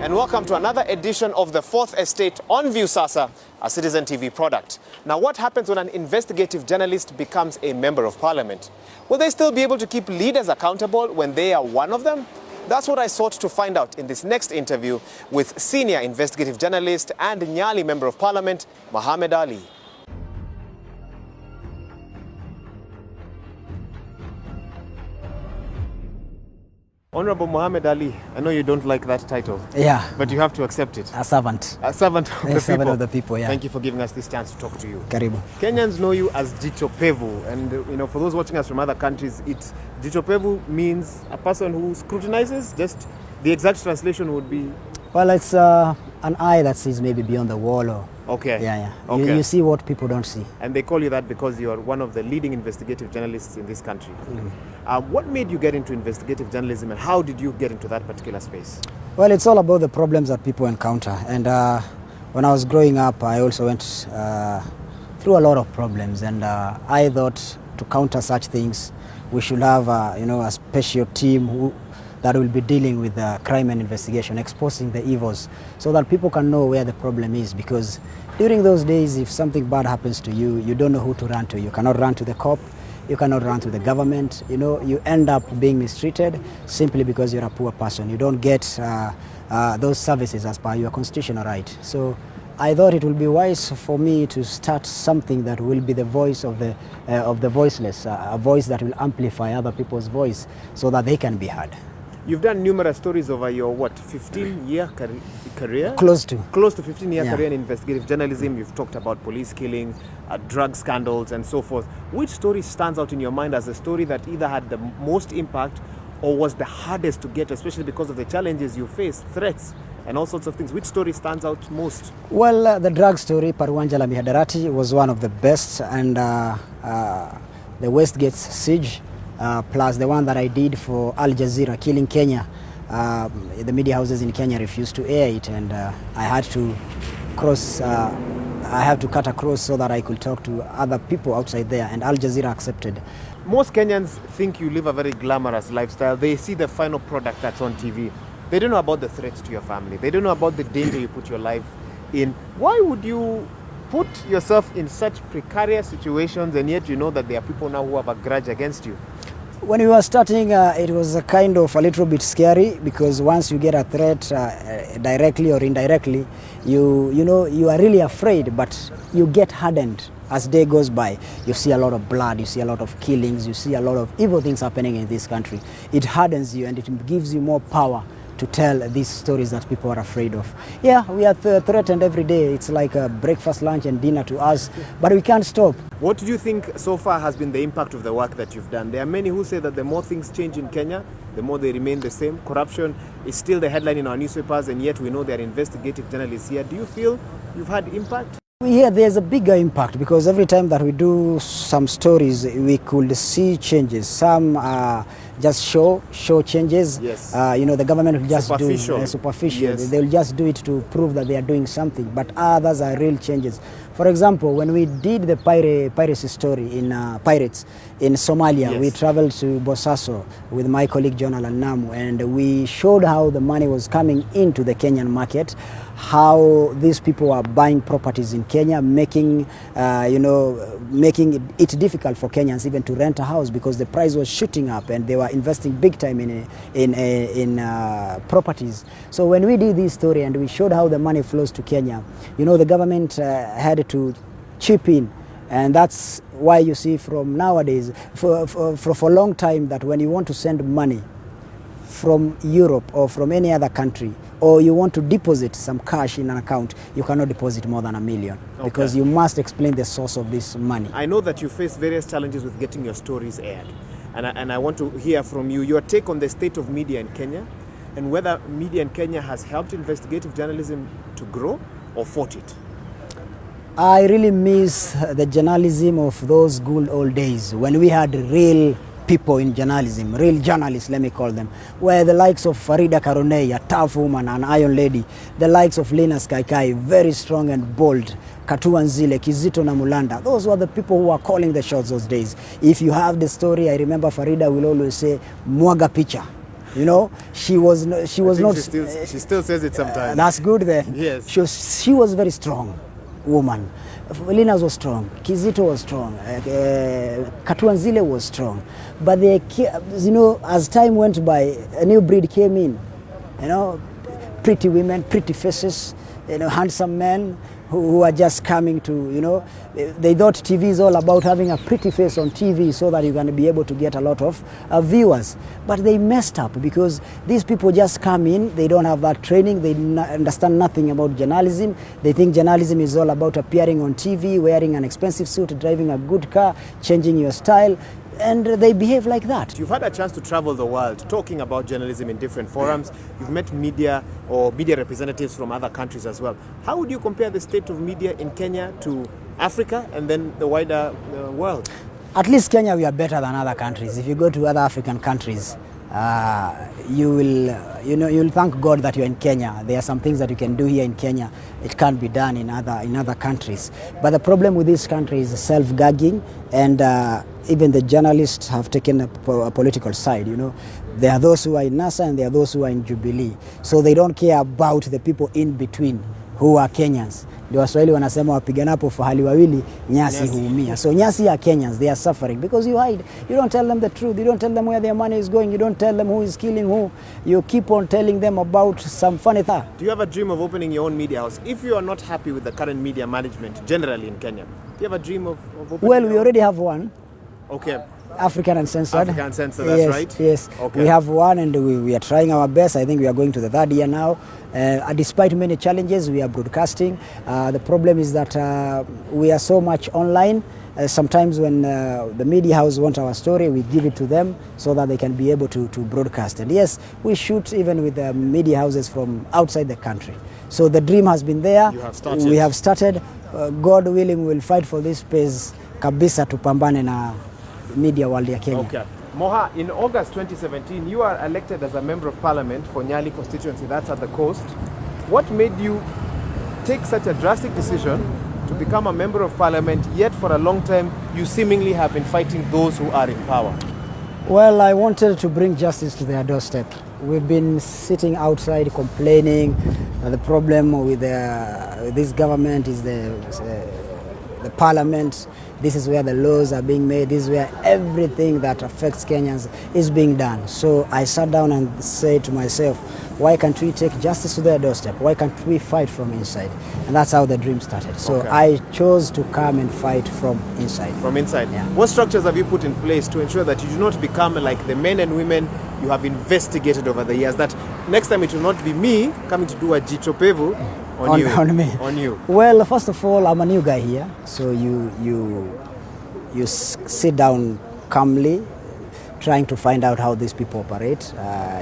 and welcome to another edition of The Fourth Estate on Viusasa, a Citizen TV product. Now, what happens when an investigative journalist becomes a member of parliament? Will they still be able to keep leaders accountable when they are one of them? That's what I sought to find out in this next interview with senior investigative journalist and Nyali member of parliament, Mohamed Ali. Honorable Mohamed Ali, I know you don't like that title. Yeah. But you have to accept it. A servant. A servant of the people. Servant of the people, yeah. Thank you for giving us this chance to talk to you. Karibu. Kenyans know you as Jicho Pevu, and for those watching us from other countries, Jicho Pevu means a person who scrutinizes. Just the exact translation would be. Well, it's an eye that sees maybe beyond the wall, or Okay. yeah. Okay. You see what people don't see. And they call you that because you are one of the leading investigative journalists in this country. What made you get into investigative journalism, and how did you get into that particular space? Well, it's all about the problems that people encounter. And when I was growing up, I also went through a lot of problems. And I thought to counter such things, we should have a special team that will be dealing with crime and investigation, exposing the evils, so that people can know where the problem is. Because during those days, if something bad happens to you, you don't know who to run to. You cannot run to the cop, you cannot run to the government. You end up being mistreated simply because you're a poor person. You don't get those services as per your constitutional right. So I thought it would be wise for me to start something that will be the voice of the voiceless, a voice that will amplify other people's voice so that they can be heard. You've done numerous stories over your, 15-year career? Close to 15-year career in investigative journalism. You've talked about police killing, drug scandals, and so forth. Which story stands out in your mind as a story that either had the most impact or was the hardest to get, especially because of the challenges you faced, threats, and all sorts of things? Which story stands out most? Well, the drug story, Parwanja la Mihadarati, was one of the best, and the Westgate siege, plus the one that I did for Al Jazeera, killing Kenya. The media houses in Kenya refused to air it, and I had to cut across so that I could talk to other people outside there, and Al Jazeera accepted. Most Kenyans think you live a very glamorous lifestyle. They see the final product that's on TV. They don't know about the threats to your family. They don't know about the danger you put your life in. Why would you put yourself in such precarious situations, and yet you know that there are people now who have a grudge against you? When we were starting, it was a little bit scary, because once you get a threat directly or indirectly, you are really afraid, but you get hardened as day goes by. You see a lot of blood, you see a lot of killings, you see a lot of evil things happening in this country. It hardens you, and it gives you more power to tell these stories that people are afraid of. Yeah, we are threatened every day. It's like a breakfast, lunch, and dinner to us, but we can't stop. What do you think so far has been the impact of the work that you've done? There are many who say that the more things change in Kenya, the more they remain the same. Corruption is still the headline in our newspapers, and yet we know there are investigative journalists here. Do you feel you've had impact? Yeah, there's a bigger impact, because every time that we do some stories, we could see changes. Some just show changes. Yes. The government will just superficial. Do superficial. Yes. They will just do it to prove that they are doing something. But others are real changes. For example, when we did the piracy story in Pirates in Somalia, yes, we traveled to Bosaso with my colleague John Alanamu, and we showed how the money was coming into the Kenyan market, how these people are buying properties in Kenya, making it difficult for Kenyans even to rent a house, because the price was shooting up, and they were investing big time in properties. So when we did this story and we showed how the money flows to Kenya, the government had to chip in. And that's why you see from nowadays, for a long time, that when you want to send money from Europe or from any other country, or you want to deposit some cash in an account, you cannot deposit more than $1 million, because you must explain the source of this money. I know that you face various challenges with getting your stories aired, and I want to hear from you your take on the state of media in Kenya, and whether media in Kenya has helped investigative journalism to grow or fought it. I really miss the journalism of those good old days, when we had real people in journalism, real journalists, let me call them, where the likes of Farida Karonei, a tough woman, an iron lady, the likes of Linus Kaikai, very strong and bold, Katua Nzile, Kizito na Mulanda, those were the people who were calling the shots those days. If you have the story, I remember Farida will always say, mwaga picha. You know, she was not. She still says it sometimes. That's good then. Yes. She was very strong woman. Linas was strong. Kizito was strong. Katuanzile was strong. But as time went by, a new breed came in. You know, pretty women, pretty faces. Handsome men who are just coming to, they thought TV is all about having a pretty face on TV so that you're going to be able to get a lot of viewers. But they messed up because these people just come in, they don't have that training, they understand nothing about journalism. They think journalism is all about appearing on TV, wearing an expensive suit, driving a good car, changing your style. And they behave like that. You've had a chance to travel the world talking about journalism in different forums. You've met media or media representatives from other countries as well. How would you compare the state of media in Kenya to Africa and then the wider world? At least Kenya, we are better than other countries. If you go to other African countries, you'll thank God that you're in Kenya. There are some things that you can do here in Kenya. It can't be done in other countries. But the problem with this country is self-gagging, and even the journalists have taken a political side. There are those who are in NASA and there are those who are in Jubilee. So they don't care about the people in between who are Kenyans. Ndio Waswahili wanasema wapiganapo fahali wawili nyasi huumia. So nyasi are Kenyans, they are suffering because you hide. You don't tell them the truth. You don't tell them where their money is going. You don't tell them who is killing who. You keep on telling them about some funny thing. Do you have a dream of opening your own media house? If you are not happy with the current media management generally in Kenya, do you have a dream of opening Well, we already have one. Okay. African Uncensored. African Uncensored, that's yes, right? Yes, okay. We have one and we are trying our best. I think we are going to the third year now. Despite many challenges, we are broadcasting. The problem is that we are so much online. Sometimes when the media house want our story, we give it to them so that they can be able to broadcast. And yes, we shoot even with the media houses from outside the country. So the dream has been there. You have started. We have started. God willing, we will fight for this space kabisa tupambane na media world ya Kenya. Okay. Moha, in August 2017, you are elected as a member of parliament for Nyali constituency, that's at the coast. What made you take such a drastic decision to become a member of parliament, yet for a long time you seemingly have been fighting those who are in power? Well, I wanted to bring justice to their doorstep. We've been sitting outside complaining. The problem with this government is the parliament. This is where the laws are being made. This is where everything that affects Kenyans is being done. So I sat down and said to myself, why can't we take justice to their doorstep? Why can't we fight from inside? And that's how the dream started. So okay. I chose to come and fight from inside. From inside? Yeah. What structures have you put in place to ensure that you do not become like the men and women you have investigated over the years? That next time it will not be me coming to do a jichopevu on me. On you. Well, first of all, I'm a new guy here. So you sit down calmly, trying to find out how these people operate.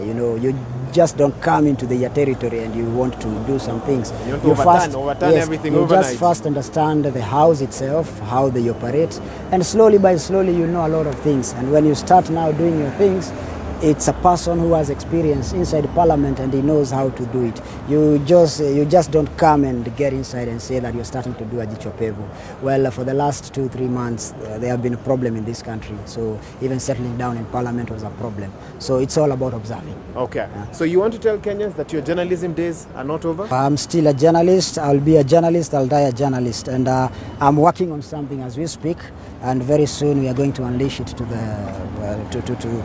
You just don't come into their territory and you want to do some things. You overturn everything overnight. Just first understand the house itself, how they operate, and slowly by slowly you know a lot of things. And when you start now doing your things, it's a person who has experience inside parliament and he knows how to do it. You just don't come and get inside and say that you're starting to do a jichopevu. Well, for the last 2-3 months, there have been a problem in this country. So even settling down in parliament was a problem. So it's all about observing. Okay. Yeah. So you want to tell Kenyans that your journalism days are not over? I'm still a journalist. I'll be a journalist. I'll die a journalist. And I'm working on something as we speak. And very soon we are going to unleash it to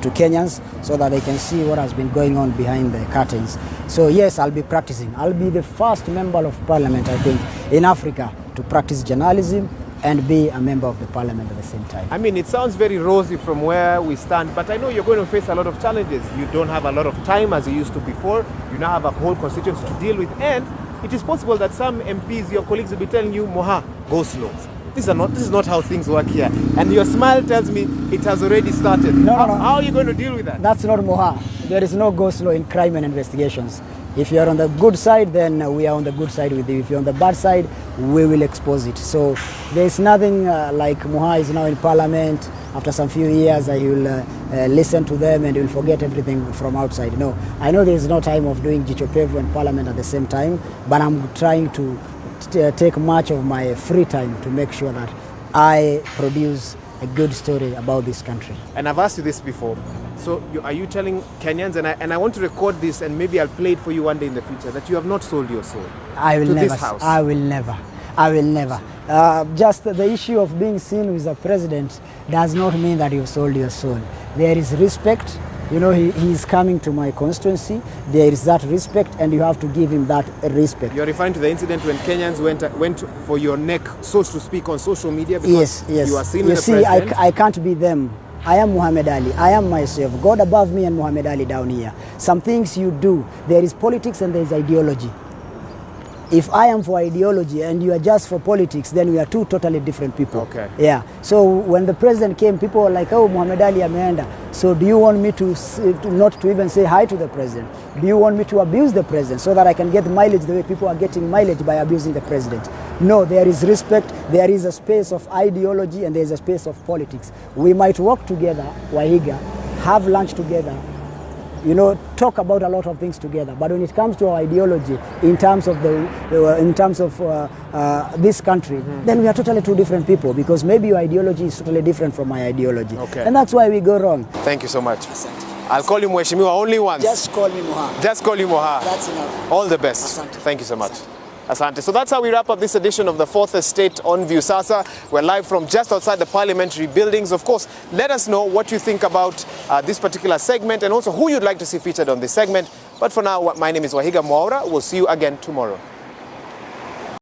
to Kenyans so that they can see what has been going on behind the curtains. So yes, I'll be practicing. I'll be the first member of parliament, I think, in Africa to practice journalism and be a member of the parliament at the same time. I mean, it sounds very rosy from where we stand, but I know you're going to face a lot of challenges. You don't have a lot of time as you used to before. You now have a whole constituency to deal with, and it is possible that some MPs, your colleagues, will be telling you, Moha, go slow. This is not how things work here. And your smile tells me it has already started. No. How are you going to deal with that? That's not Moha. There is no go slow in crime and investigations. If you're on the good side, then we are on the good side with you. If you're on the bad side, we will expose it. So there's nothing like Moha is now in parliament. After some few years, I will listen to them and will forget everything from outside. No, I know there's no time of doing jichopevu and parliament at the same time, but I'm trying to take much of my free time to make sure that I produce a good story about this country. And I've asked you this before. So are you telling Kenyans, and I want to record this and maybe I'll play it for you one day in the future, that you have not sold your soul I will to never. this house? I will never. I will never. Just the issue of being seen with a president does not mean that you've sold your soul. There is respect. You know, he is coming to my constituency. There is that respect, and you have to give him that respect. You're referring to the incident when Kenyans went for your neck, so to speak, on social media because yes. you are seen you with the see, president? I can't be them. I am Muhammad Ali. I am myself. God above me and Muhammad Ali down here. Some things you do, there is politics and there is ideology. If I am for ideology and you are just for politics, then we are two totally different people. Okay. Yeah. So when the president came, people were like, oh, Muhammad Ali ameenda. So do you want me to not to even say hi to the president? Do you want me to abuse the president so that I can get mileage the way people are getting mileage by abusing the president? No, there is respect, there is a space of ideology, and there is a space of politics. We might work together, Wahiga, have lunch together, you know, talk about a lot of things together. But when it comes to our ideology, in terms of this country, then we are totally two different people, because maybe your ideology is totally different from my ideology. Okay. And that's why we go wrong. Thank you so much. I'll call you Mheshimiwa only once. Just call me Moha. Just call you Moha. That's enough. All the best. Asante. Thank you so much. Asante. So that's how we wrap up this edition of the Fourth Estate on View. Sasa, we're live from just outside the parliamentary buildings. Of course, let us know what you think about this particular segment, and also who you'd like to see featured on this segment. But for now, my name is Wahiga Mwaura. We'll see you again tomorrow.